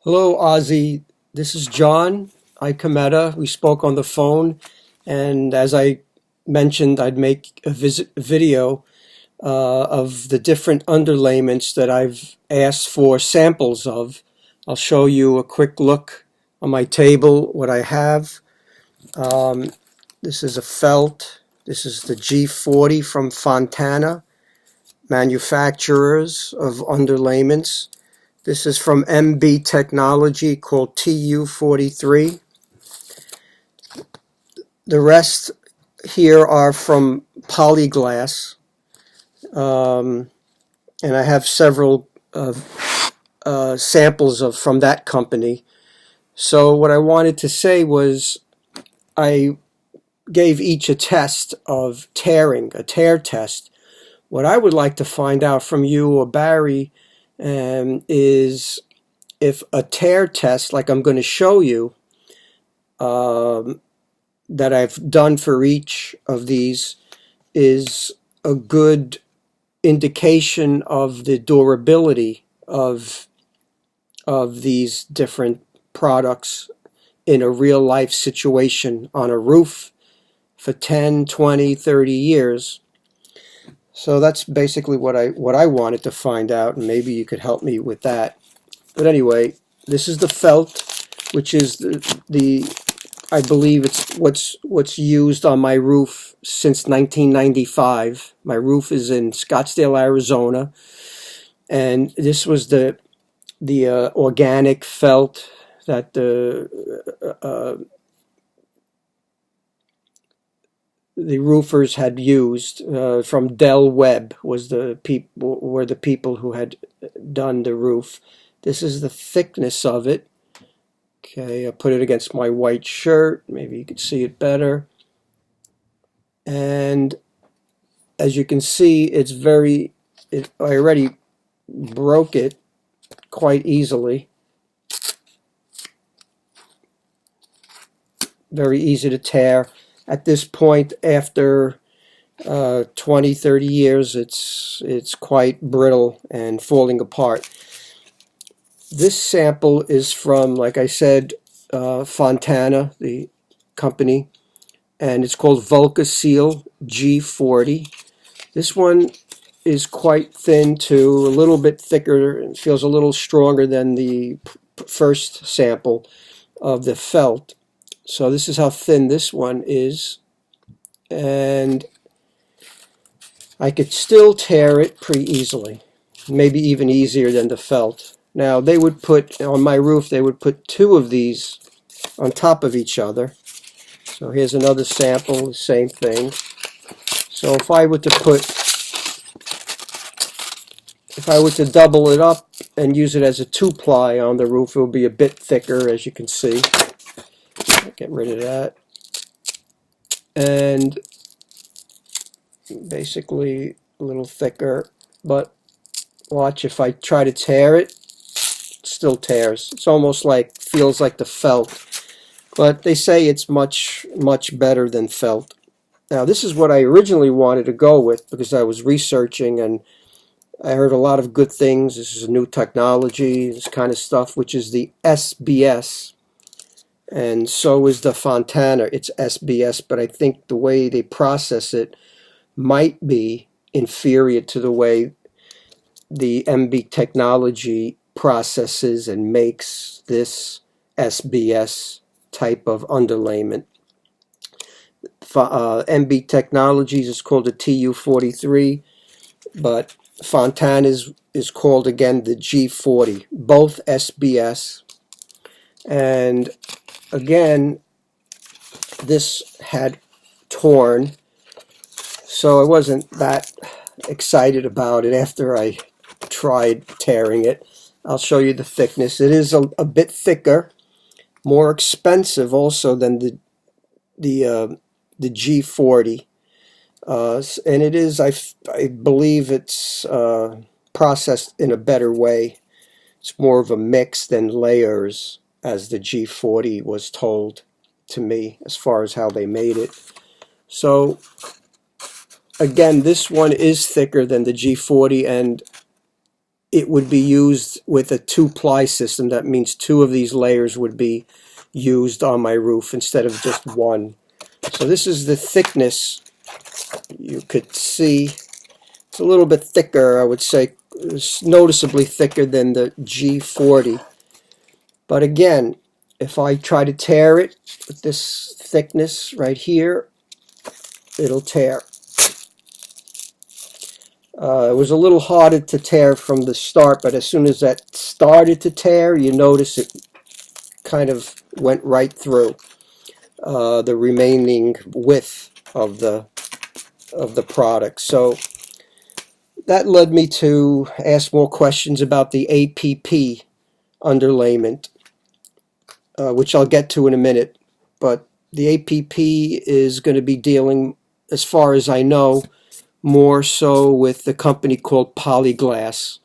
Hello, Ozzie. This is John Icometa. We spoke on the phone, and as I mentioned, I'd make a video of the different underlayments that I've asked for samples of. I'll show you a quick look on my table, what I have. Um, this is a felt. This is the G40 from Fontana, manufacturers of underlayments. This is from MB Technology called TU43. The rest here are from Polyglass, and I have several samples from that company. So what I wanted to say was I gave each a test of tearing, a tear test. What I would like to find out from you or Barry is if a tear test, like I'm going to show you, that I've done for each of these, is a good indication of the durability of these different products in a real life situation on a roof for 10, 20, 30 years. So that's basically what I wanted to find out, and maybe you could help me with that. But anyway, this is the felt, which is the I believe it's what's used on my roof since 1995. My roof is in Scottsdale, Arizona, and this was the organic felt that the roofers had used from Del Webb was the people who had done the roof. This is the thickness of it. Okay, I put it against my white shirt. Maybe you could see it better. And as you can see, I already broke it quite easily. Very easy to tear. At this point, after 20, 30 years, it's quite brittle and falling apart. This sample is from, like I said, Fontana, the company, and it's called Vulcaseal G40. This one is quite thin too, a little bit thicker, and feels a little stronger than the first sample of the felt. So this is how thin this one is, and I could still tear it pretty easily, maybe even easier than the felt. Now they would put, on my roof, they would put two of these on top of each other. So here's another sample, the same thing. So if I were to double it up and use it as a two-ply on the roof, it will be a bit thicker, as you can see. Get rid of that. And basically a little thicker, but watch, if I try to tear it, still tears. It's almost like, feels like the felt, but they say it's much better than felt. Now this is what I originally wanted to go with because I was researching and I heard a lot of good things. This is a new technology, this kind of stuff, which is the SBS, and so is the Fontana. It's SBS, but I think the way they process it might be inferior to the way the MB Technology processes and makes this SBS type of underlayment. MB Technologies is called the TU43, but Fontana is called again the G40, both SBS. And again, this had torn, so I wasn't that excited about it after I tried tearing it. I'll show you the thickness. It is a bit thicker, more expensive also than the G40, and it is, I believe it's processed in a better way. It's more of a mix than layers, as the G40 was told to me as far as how they made it. So again, this one is thicker than the G40, and it would be used with a two-ply system. That means two of these layers would be used on my roof instead of just one. So this is the thickness. You could see it's a little bit thicker, I would say. It's noticeably thicker than the G40. But again, if I try to tear it with this thickness right here, it'll tear. It was a little harder to tear from the start, but as soon as that started to tear, you notice it kind of went right through the remaining width of the product. So that led me to ask more questions about the APP underlayment, which I'll get to in a minute. But the APP is going to be dealing, as far as I know, more so with the company called Polyglass.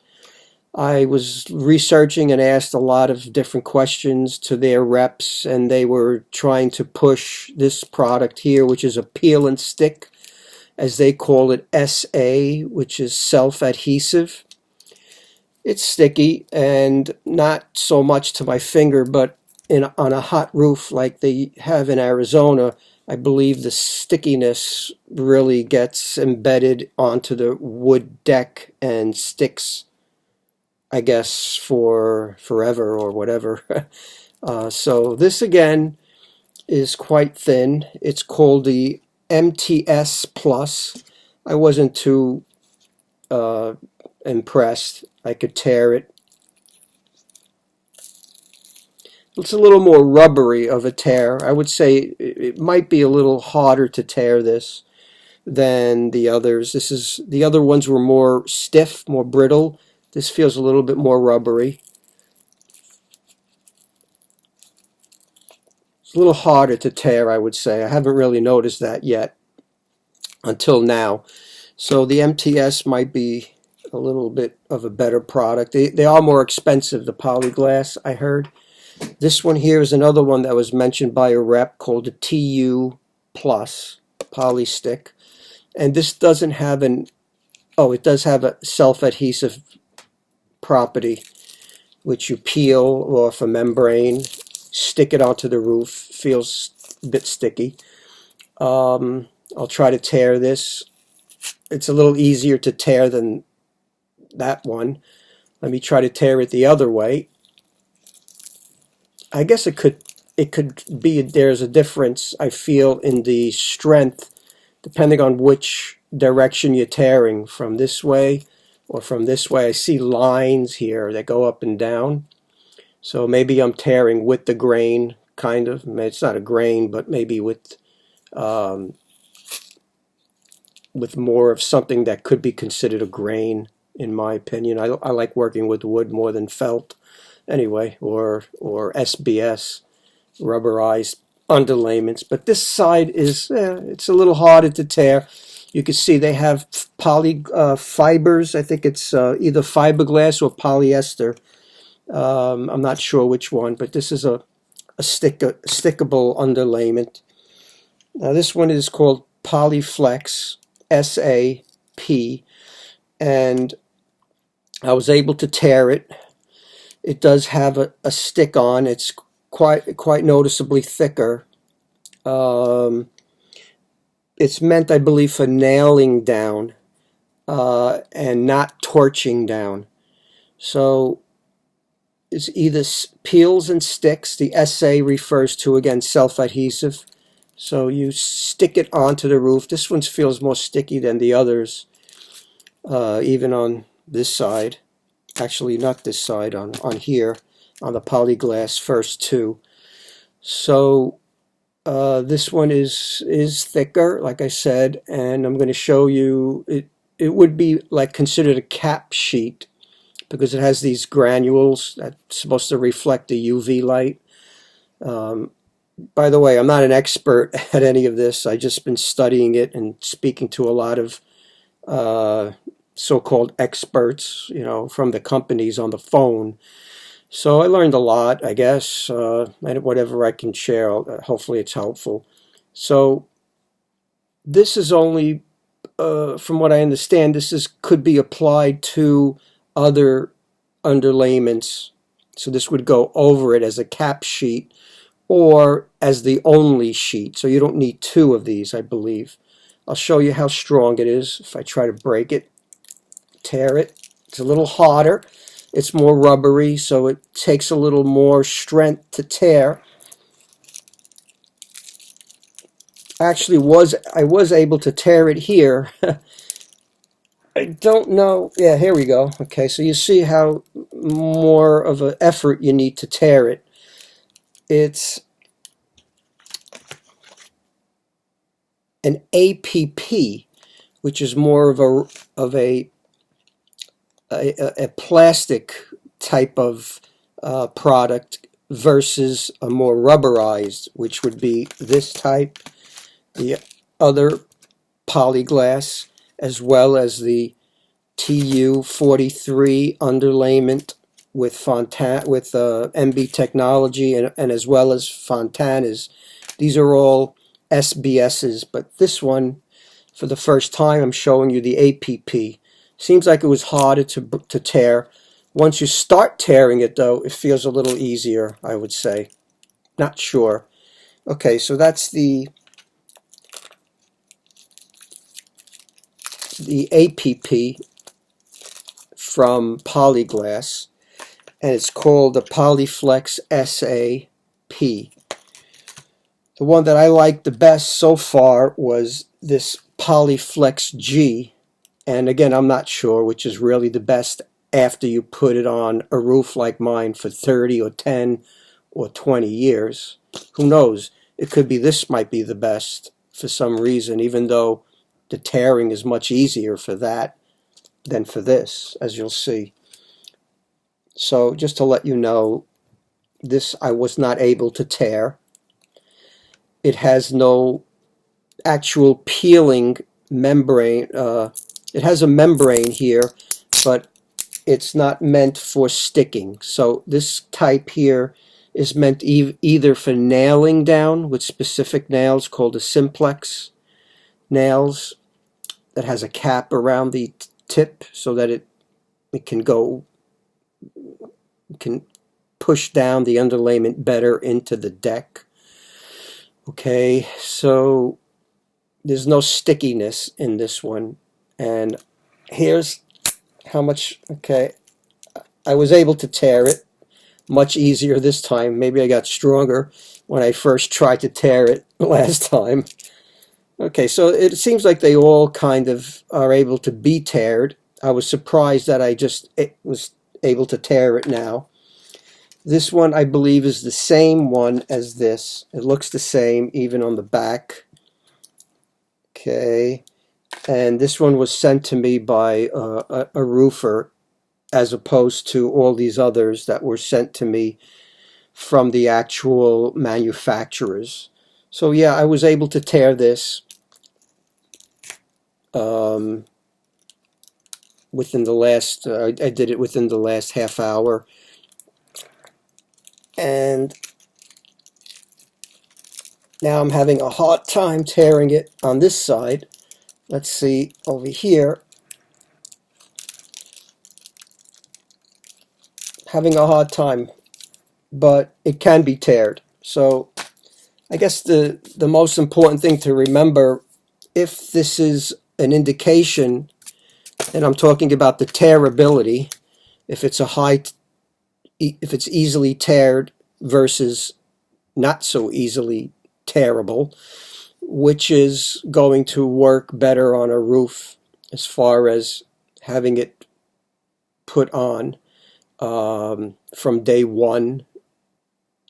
I was researching and asked a lot of different questions to their reps, and they were trying to push this product here, which is a peel and stick, as they call it, SA, which is self-adhesive. It's sticky and not so much to my finger, but on a hot roof like they have in Arizona, I believe the stickiness really gets embedded onto the wood deck and sticks, I guess, for forever or whatever. So this again is quite thin. It's called the MTS Plus. I wasn't too impressed. I could tear it. It's a little more rubbery of a tear. I would say it might be a little harder to tear this than the others. The other ones were more stiff, more brittle. This feels a little bit more rubbery. It's a little harder to tear, I would say. I haven't really noticed that yet until now. So the MTS might be a little bit of a better product. They are more expensive, the Polyglass, I heard. This one here is another one that was mentioned by a rep called the TU Plus Poly Stick. And this doesn't have it does have a self-adhesive property, which you peel off a membrane, stick it onto the roof. Feels a bit sticky. I'll try to tear this. It's a little easier to tear than that one. Let me try to tear it the other way. I guess it could be there's a difference, I feel, in the strength depending on which direction you're tearing, from this way or from this way. I see lines here that go up and down. So maybe I'm tearing with the grain, kind of. It's not a grain, but maybe with more of something that could be considered a grain, in my opinion. I like working with wood more than felt, anyway, or SBS, rubberized underlayments. But this side is, it's a little harder to tear. You can see they have poly fibers. I think it's either fiberglass or polyester. I'm not sure which one, but this is a stickable underlayment. Now this one is called Polyflex SAP, and I was able to tear it. It does have a stick on. It's quite noticeably thicker. It's meant, I believe, for nailing down and not torching down. So it's either peels and sticks. The SA refers to, again, self-adhesive. So you stick it onto the roof. This one feels more sticky than the others, even on this side. Actually, not this side, on here, on the Polyglass first two. So this one is thicker, like I said, and I'm going to show you, it would be like considered a cap sheet because it has these granules that's supposed to reflect the UV light. By the way, I'm not an expert at any of this. I've just been studying it and speaking to a lot of so-called experts, from the companies on the phone. So I learned a lot, I guess, and whatever I can share, hopefully it's helpful. So this is only, from what I understand, could be applied to other underlayments. So this would go over it as a cap sheet or as the only sheet. So you don't need two of these, I believe. I'll show you how strong it is if I try to break it, tear it. It's a little harder. It's more rubbery, so it takes a little more strength to tear. Actually, I was able to tear it here. I don't know. Yeah, here we go. Okay, so you see how more of an effort you need to tear it. It's an APP, which is more of a plastic type of product versus a more rubberized, which would be this type, the other polyglass, as well as the TU-43 underlayment with MB technology and as well as Fontanas. These are all SBSs, but this one, for the first time, I'm showing you the APP. Seems like it was harder to tear. Once you start tearing it, though, it feels a little easier, I would say. Not sure. Okay, so that's the APP from Polyglass, and it's called the Polyflex SAP. The one that I liked the best so far was this Polyflex G, and again, I'm not sure which is really the best after you put it on a roof like mine for 30 or 10 or 20 years. Who knows? It could be this might be the best for some reason, even though the tearing is much easier for that than for this, as you'll see. So just to let you know, this I was not able to tear. It has no actual peeling membrane. It has a membrane here, but it's not meant for sticking. So this type here is meant either for nailing down with specific nails called a simplex nails that has a cap around the tip so that it can push down the underlayment better into the deck. Okay, so there's no stickiness in this one, and here's how much. Okay, I was able to tear it much easier this time. Maybe I got stronger when I first tried to tear it last time. Okay, so it seems like they all kind of are able to be teared. I was surprised that I was able to tear it now. This one, I believe, is the same one as this. It looks the same, even on the back. Okay, and this one was sent to me by a roofer, as opposed to all these others that were sent to me from the actual manufacturers. So yeah, I was able to tear this within the last, I did it within the last half hour. And now I'm having a hard time tearing it on this side. Let's see over here. Having a hard time, but it can be teared. So I guess the most important thing to remember, if this is an indication, and I'm talking about the tearability, if it's if it's easily teared versus not so easily tearable, which is going to work better on a roof as far as having it put on from day one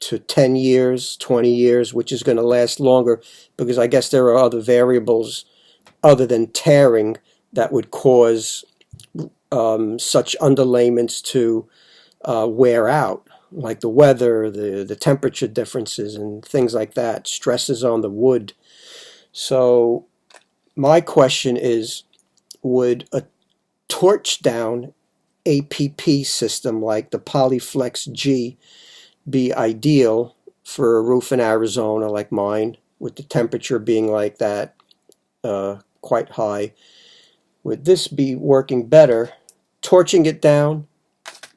to 10 years, 20 years, which is going to last longer, because I guess there are other variables other than tearing that would cause such underlayments to wear out, like the weather, the temperature differences, and things like that, stresses on the wood. So my question is, would a torch down APP system like the Polyflex G be ideal for a roof in Arizona like mine, with the temperature being like that, quite high? Would this be working better, torching it down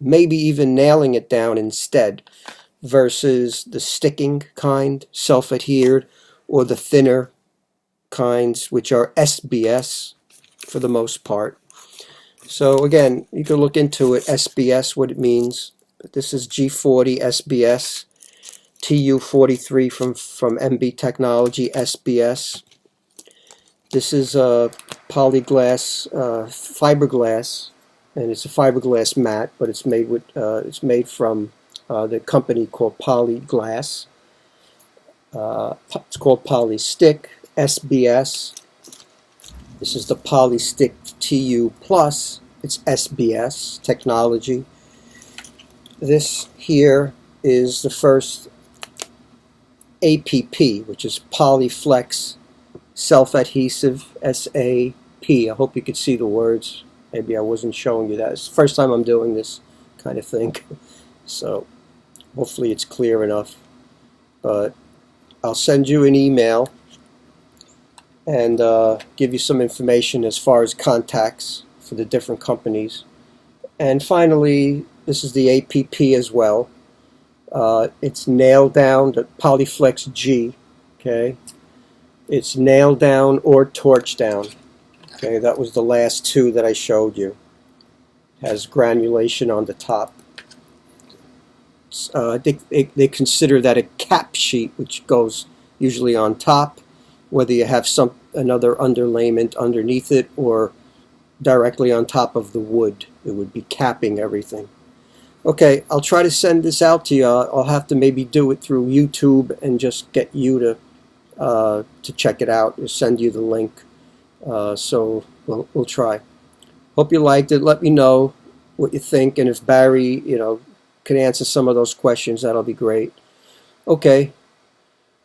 maybe even nailing it down instead, versus the sticking kind, self-adhered, or the thinner kinds, which are SBS for the most part. So again, you can look into it, SBS, what it means. This is G40 SBS, TU43 from MB Technology SBS. This is a polyglass fiberglass, and it's a fiberglass mat, but it's made from the company called Polyglass. It's called Polystick SBS. This is the Polystick TU Plus. It's SBS technology. This here is the first APP, which is Polyflex Self-Adhesive, SAP. I hope you could see the words. Maybe I wasn't showing you that. It's the first time I'm doing this kind of thing. So hopefully it's clear enough. But I'll send you an email and give you some information as far as contacts for the different companies. And finally, this is the APP as well. It's nailed down, the Polyflex G, okay? It's nailed down or torch down. Okay, that was the last two that I showed you. It has granulation on the top. They consider that a cap sheet, which goes usually on top, whether you have another underlayment underneath it or directly on top of the wood. It would be capping everything. Okay, I'll try to send this out to you. I'll have to maybe do it through YouTube and just get you to check it out or send you the link. So we'll try. Hope you liked it. Let me know what you think, and if Barry, can answer some of those questions, that'll be great. Okay.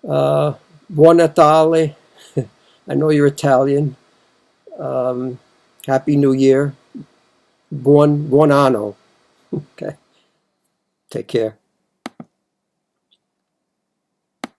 Buon Natale. I know you're Italian. Happy New Year. Buon anno. Okay. Take care.